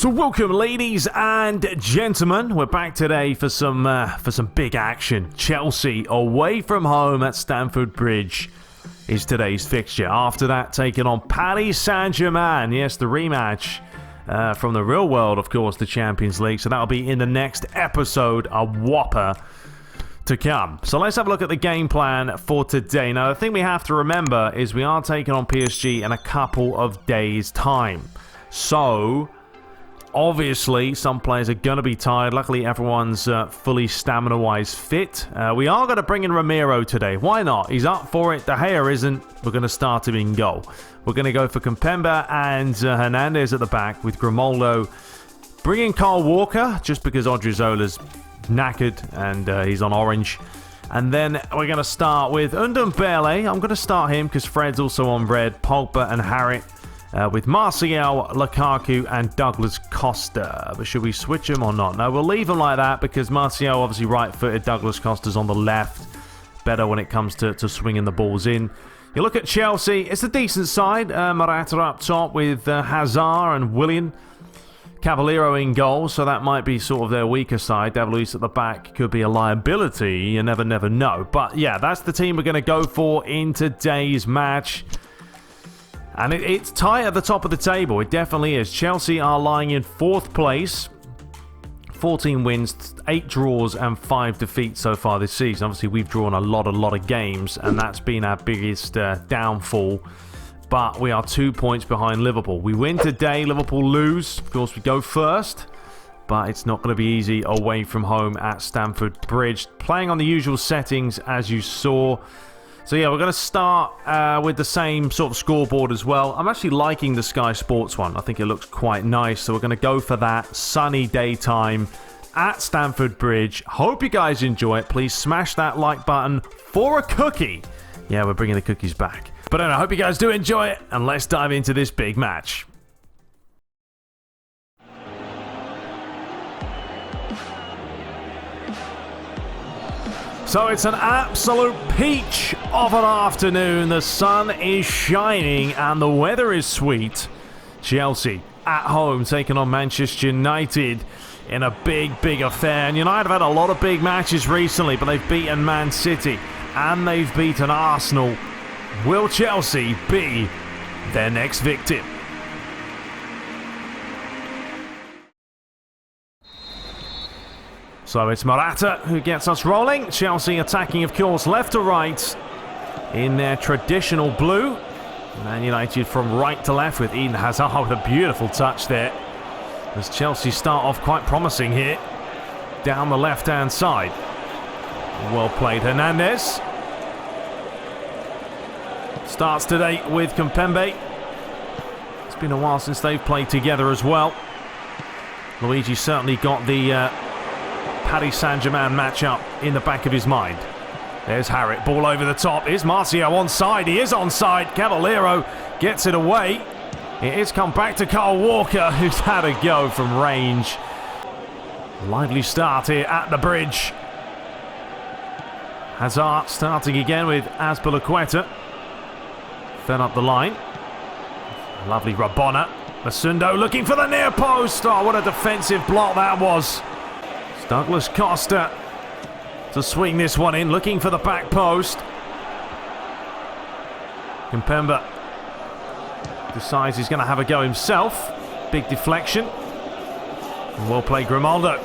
So welcome, ladies and gentlemen. We're back today for some big action. Chelsea away from home at Stamford Bridge is today's fixture. After that, taking on Paris Saint-Germain. Yes, the rematch from the real world, of course, the Champions League. So that'll be in the next episode, a whopper to come. So let's have a look at the game plan for today. Now, the thing we have to remember is we are taking on PSG in a couple of days' time. So obviously, some players are going to be tired. Luckily, everyone's fully stamina-wise fit. We are going to bring in Ramiro today. Why not? He's up for it. De Gea isn't. We're going to start him in goal. We're going to go for Kimpembe and Hernandez at the back with Grimaldo. Bring in Kyle Walker, just because Odriozola's knackered and he's on orange. And then we're going to start with Ndombele. I'm going to start him because Fred's also on red. Pogba and Harrit. With Martial, Lukaku, and Douglas Costa. But should we switch him or not? No, we'll leave him like that because Martial, obviously right-footed. Douglas Costa's on the left. Better when it comes to swinging the balls in. You look at Chelsea. It's a decent side. Morata up top with Hazard and Willian. Caballero in goal, so that might be sort of their weaker side. David Luiz at the back could be a liability. You never know. But yeah, that's the team we're going to go for in today's match. And it's tight at the top of the table. It definitely is. Chelsea are lying in 4th place. 14 wins, 8 draws, and 5 defeats so far this season. Obviously, we've drawn a lot of games, and that's been our biggest downfall. But we are 2 points behind Liverpool. We win today, Liverpool lose. Of course, we go first. But it's not going to be easy away from home at Stamford Bridge. Playing on the usual settings, as you saw. So yeah, we're going to start with the same sort of scoreboard as well. I'm actually liking the Sky Sports one. I think it looks quite nice. So we're going to go for that sunny daytime at Stamford Bridge. Hope you guys enjoy it. Please smash that like button for a cookie. Yeah, we're bringing the cookies back. But I hope you guys do enjoy it. And let's dive into this big match. So it's an absolute peach of an afternoon. The sun is shining and the weather is sweet. Chelsea at home taking on Manchester United in a big affair. And United have had a lot of big matches recently, but they've beaten Man City and they've beaten Arsenal. Will Chelsea be their next victim? So it's Morata who gets us rolling. Chelsea attacking, of course, left to right in their traditional blue. Man United from right to left with Eden Hazard with a beautiful touch there. As Chelsea start off quite promising here. Down the left-hand side. Well played, Hernandez. Starts today with Kimpembe. It's been a while since they've played together as well. Luigi certainly got the Paris Saint-Germain matchup in the back of his mind. There's Harrit, ball over the top. Is Martial onside? He is onside. Caballero gets it away. It is come back to Kyle Walker, who's had a go from range. Lively start here at the bridge. Hazard starting again with Azpilicueta. Fed up the line. Lovely Rabona. Masundo looking for the near post. Oh, what a defensive block that was. Douglas Costa to swing this one in, looking for the back post. Kimpembe decides he's going to have a go himself. Big deflection. And well played Grimaldo.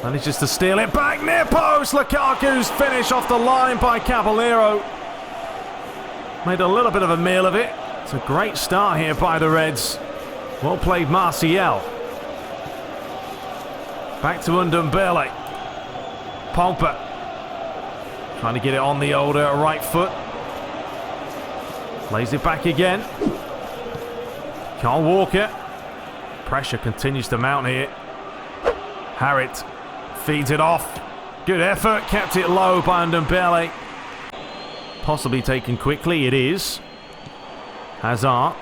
Manages to steal it back, near post. Lukaku's finish off the line by Caballero. Made a little bit of a meal of it. It's a great start here by the Reds. Well played Martial. Back to Ndombele. Pogba. Trying to get it on the old right foot. Lays it back again. Kyle Walker. Pressure continues to mount here. Harrit feeds it off. Good effort. Kept it low by Ndombele. Possibly taken quickly. It is. Hazard.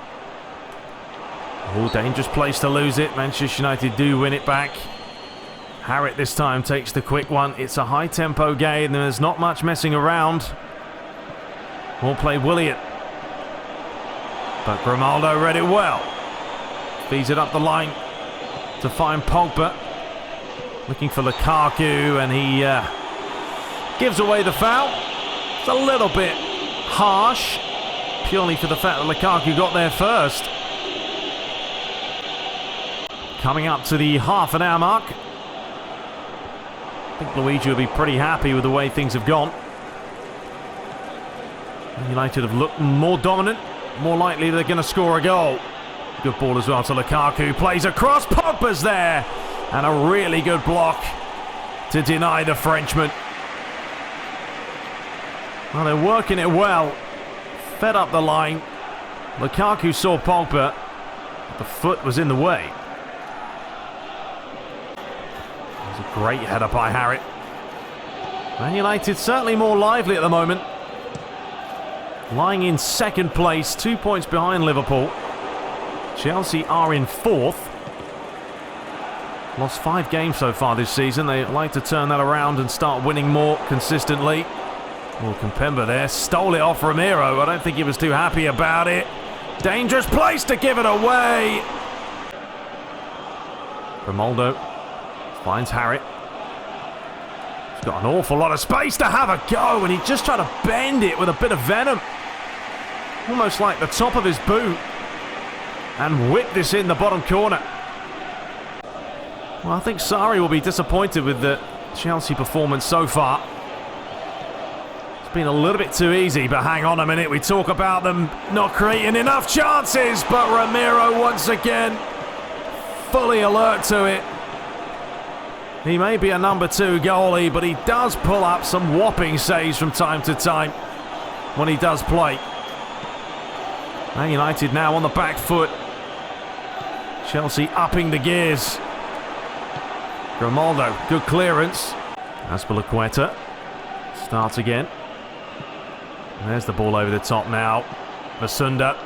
Oh, dangerous place to lose it. Manchester United do win it back. Harrit this time takes the quick one. It's a high-tempo game, and there's not much messing around. Well played, Willian. But Grimaldo read it well. Feeds it up the line to find Pogba. Looking for Lukaku, and he gives away the foul. It's a little bit harsh, purely for the fact that Lukaku got there first. Coming up to the half an hour mark. I think Luigi will be pretty happy with the way things have gone. United have looked more dominant, more likely they're going to score a goal. Good ball as well to Lukaku, plays across, Pogba's there, and a really good block to deny the Frenchman. Well, they're working it well, fed up the line. Lukaku saw Pogba, but the foot was in the way. It was a great header by Harrit. Man United certainly more lively at the moment. Lying in second place, 2 points behind Liverpool. Chelsea are in fourth. Lost 5 games so far this season. They like to turn that around and start winning more consistently. Oh, Kempembe there stole it off Ramiro. I don't think he was too happy about it. Dangerous place to give it away. Ronaldo finds Harrit. He's got an awful lot of space to have a go, and he just tried to bend it with a bit of venom. Almost like the top of his boot. And whip this in the bottom corner. Well, I think Sarri will be disappointed with the Chelsea performance so far. It's been a little bit too easy, but hang on a minute. We talk about them not creating enough chances, but Ramiro once again fully alert to it. He may be a number 2 goalie, but he does pull up some whopping saves from time to time when he does play. Man United now on the back foot. Chelsea upping the gears. Grimaldo, good clearance. Azpilicueta starts again. And there's the ball over the top now. Masunda.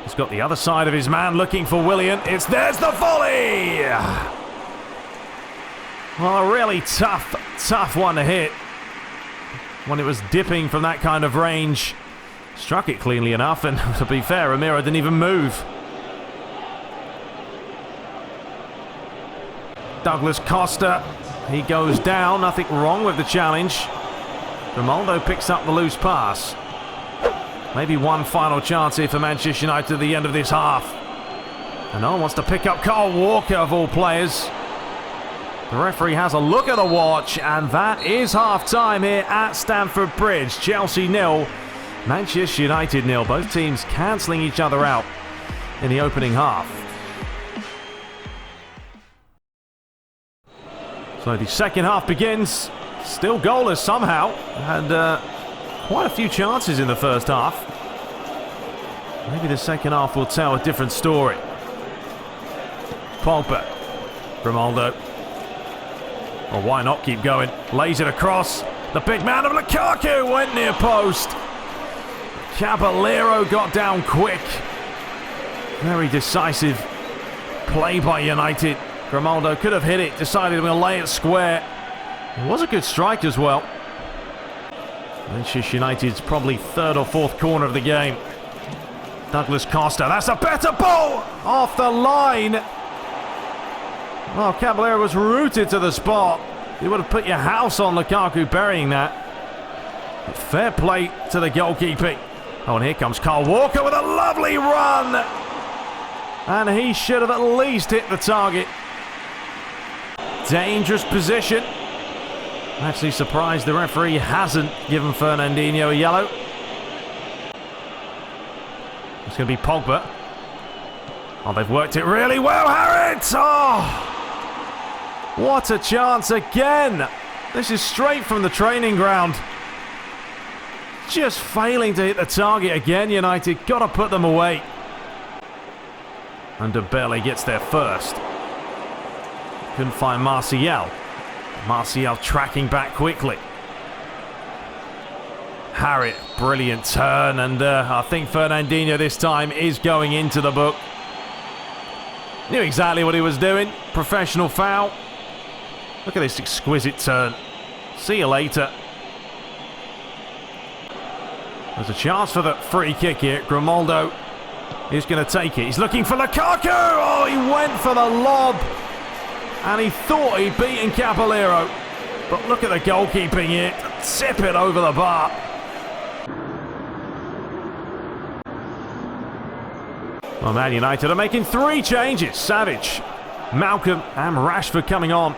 He's got the other side of his man looking for Willian. There's the volley! Well, a really tough one to hit. When it was dipping from that kind of range. Struck it cleanly enough, and to be fair, Ramiro didn't even move. Douglas Costa, he goes down, nothing wrong with the challenge. Ronaldo picks up the loose pass. Maybe one final chance here for Manchester United at the end of this half. And no one wants to pick up Kyle Walker of all players. The referee has a look at the watch, and that is half-time here at Stamford Bridge. Chelsea 0, Manchester United 0. Both teams cancelling each other out in the opening half. So the second half begins. Still goalless somehow. Had quite a few chances in the first half. Maybe the second half will tell a different story. Pogba. Grimaldo. Well, why not keep going? Lays it across. The big man of Lukaku went near post. Caballero got down quick. Very decisive play by United. Grimaldo could have hit it, decided we'll lay it square. It was a good strike as well. Manchester United's probably third or fourth corner of the game. Douglas Costa, that's a better ball! Off the line! Well, Caballero was rooted to the spot. You would have put your house on Lukaku burying that. But fair play to the goalkeeping. Oh, and here comes Kyle Walker with a lovely run! And he should have at least hit the target. Dangerous position. I'm actually surprised the referee hasn't given Fernandinho a yellow. It's going to be Pogba. Oh, they've worked it really well, Harrit! Oh! What a chance again! This is straight from the training ground. Just failing to hit the target again, United. Got to put them away. And Dembele gets there first. Couldn't find Martial. Martial tracking back quickly. Harrit, brilliant turn, and I think Fernandinho this time is going into the book. Knew exactly what he was doing. Professional foul. Look at this exquisite turn. See you later. There's a chance for the free kick here. Grimaldo He's going to take it. He's looking for Lukaku. Oh, he went for the lob. And he thought he'd beaten Caballero. But look at the goalkeeping here. Tip it over the bar. Well, Man United are making 3 changes. Savage, Malcolm and Rashford coming on.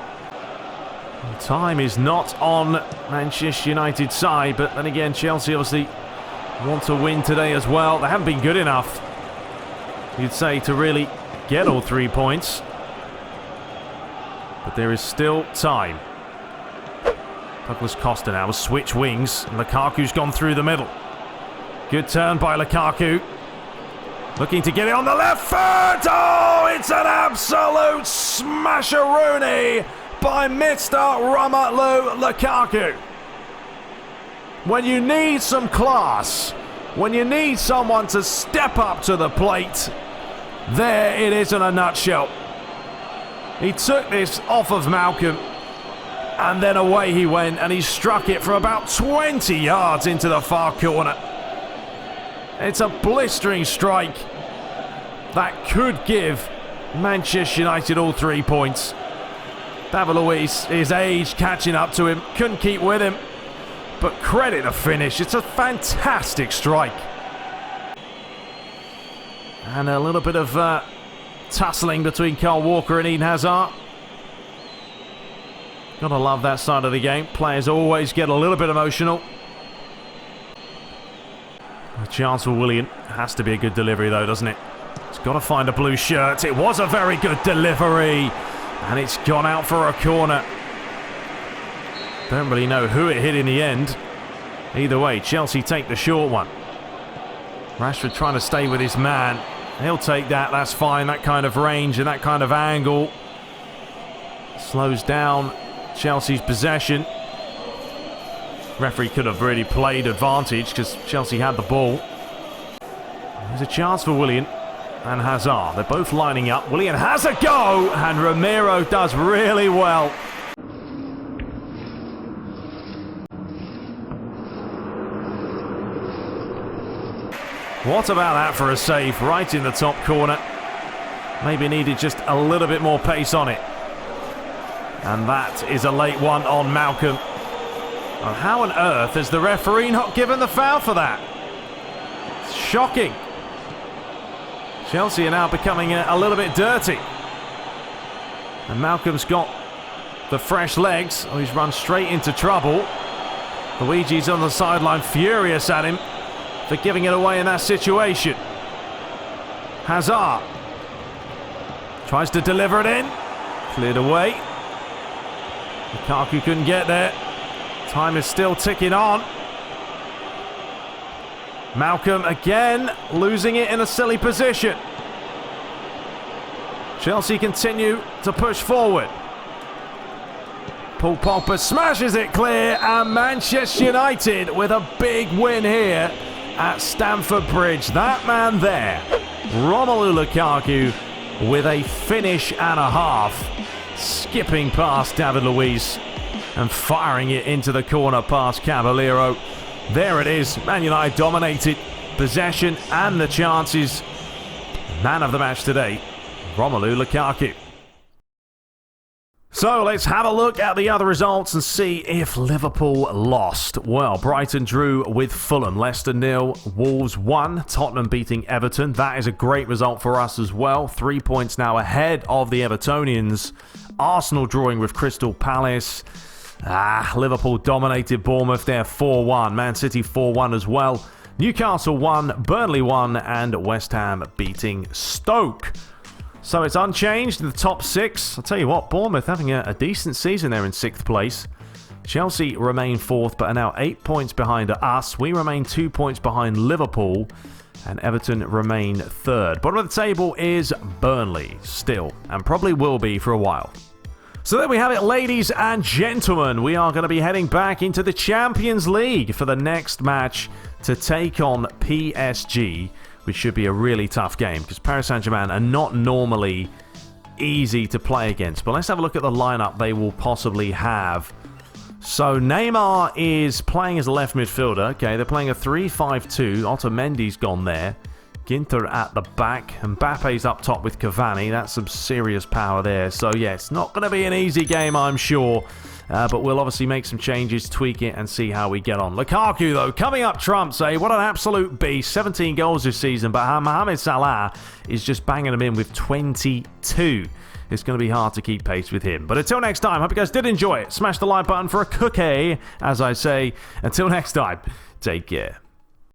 The time is not on Manchester United's side, but then again, Chelsea obviously want to win today as well. They haven't been good enough, you'd say, to really get all 3 points. But there is still time. Douglas Costa now will switch wings. Lukaku's gone through the middle. Good turn by Lukaku. Looking to get it on the left foot. Oh, it's an absolute smasheroonie by Mr. Romelu Lukaku. When you need some class, when you need someone to step up to the plate, there it is in a nutshell. He took this off of Malcolm, and then away he went, and he struck it from about 20 yards into the far corner. It's a blistering strike that could give Manchester United all 3 points. David Luiz, his age catching up to him, couldn't keep with him. But credit the finish, it's a fantastic strike. And a little bit of tussling between Kyle Walker and Eden Hazard. Gotta love that side of the game. Players always get a little bit emotional. A chance for Willian. Has to be a good delivery though, doesn't it? It's got to find a blue shirt. It was a very good delivery. And it's gone out for a corner. Don't really know who it hit in the end. Either way, Chelsea take the short one. Rashford trying to stay with his man. He'll take that, that's fine. That kind of range and that kind of angle slows down Chelsea's possession. Referee could have really played advantage because Chelsea had the ball. There's a chance for Willian and Hazard. They're both lining up. Willian has a go, and Romero does really well. What about that for a save right in the top corner? Maybe needed just a little bit more pace on it. And that is a late one on Malcolm. Well, how on earth has the referee not given the foul for that? It's shocking. Chelsea are now becoming a little bit dirty. And Malcolm's got the fresh legs. Oh, he's run straight into trouble. Luigi's on the sideline, furious at him for giving it away in that situation. Hazard tries to deliver it in. Cleared away. Lukaku couldn't get there. Time is still ticking on. Malcolm again losing it in a silly position. Chelsea continue to push forward. Paul Pogba smashes it clear, and Manchester United with a big win here at Stamford Bridge. That man there, Romelu Lukaku, with a finish and a half, skipping past David Luiz and firing it into the corner past Caballero. There it is. Man United dominated possession and the chances. Man of the match today, Romelu Lukaku. So let's have a look at the other results and see if Liverpool lost. Well, Brighton drew with Fulham, Leicester 0, Wolves 1, Tottenham beating Everton. That is a great result for us as well. 3 points now ahead of the Evertonians. Arsenal drawing with Crystal Palace. Liverpool dominated Bournemouth there 4-1. Man City 4-1 as well. Newcastle 1, Burnley 1, and West Ham beating Stoke. So it's unchanged in the top 6. I'll tell you what, Bournemouth having a decent season there in 6th place. Chelsea remain 4th, but are now 8 points behind us. We remain 2 points behind Liverpool, and Everton remain 3rd. Bottom of the table is Burnley still, and probably will be for a while. So there we have it, ladies and gentlemen. We are going to be heading back into the Champions League for the next match to take on PSG, which should be a really tough game because Paris Saint-Germain are not normally easy to play against. But let's have a look at the lineup they will possibly have. So Neymar is playing as a left midfielder. Okay, they're playing a 3-5-2. Otamendi's gone there. Ginter at the back. Mbappe's up top with Cavani. That's some serious power there. So, yeah, it's not going to be an easy game, I'm sure. But we'll obviously make some changes, tweak it, and see how we get on. Lukaku, though, coming up trumps, what an absolute beast. 17 goals this season, but Mohamed Salah is just banging them in with 22. It's going to be hard to keep pace with him. But until next time, hope you guys did enjoy it. Smash the like button for a cookie, as I say. Until next time, take care.